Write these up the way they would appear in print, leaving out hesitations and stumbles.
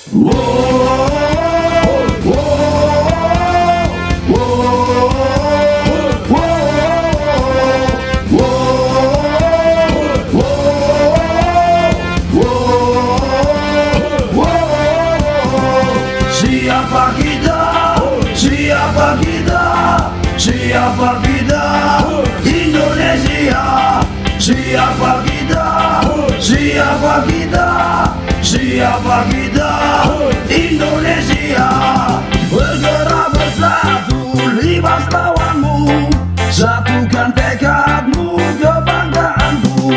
Siapa kita? Siapa kita? Siapa kita? Indonesia. Siapa kita? Siapa kita? Siapa kita? Indonesia. Bergerak bersatu, libas lawanmu, satukan tekadmu, kebanggaanmu.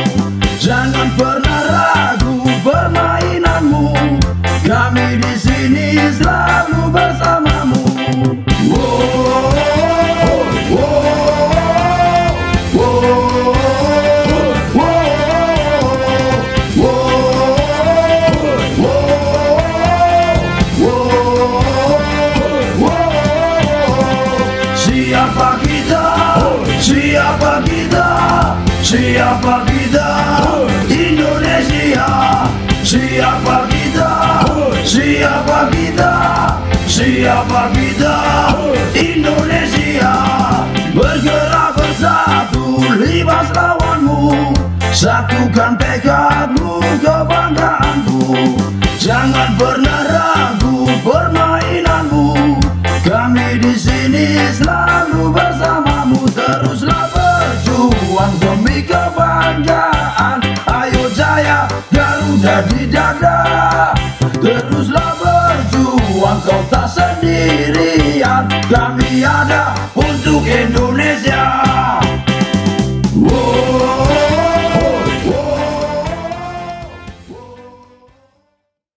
Jangan pernah ragu permainanmu, kami di sini selalu bersamamu. Siapa kita? Siapa kita? Siapa kita? Indonesia. Siapa kita? Siapa kita? Siapa kita? Indonesia. Bergerak bersatu, libas lawanmu, satukan tekadmu, kebanggaanmu. Jangan pernah ragu permainanmu, kami di sini selalu bersamamu. Teruslah berjuang demi kebanggaan, ayo jaya Garuda di dada. Teruslah berjuang, kau tak sendirian, kami ada untuk Indonesia.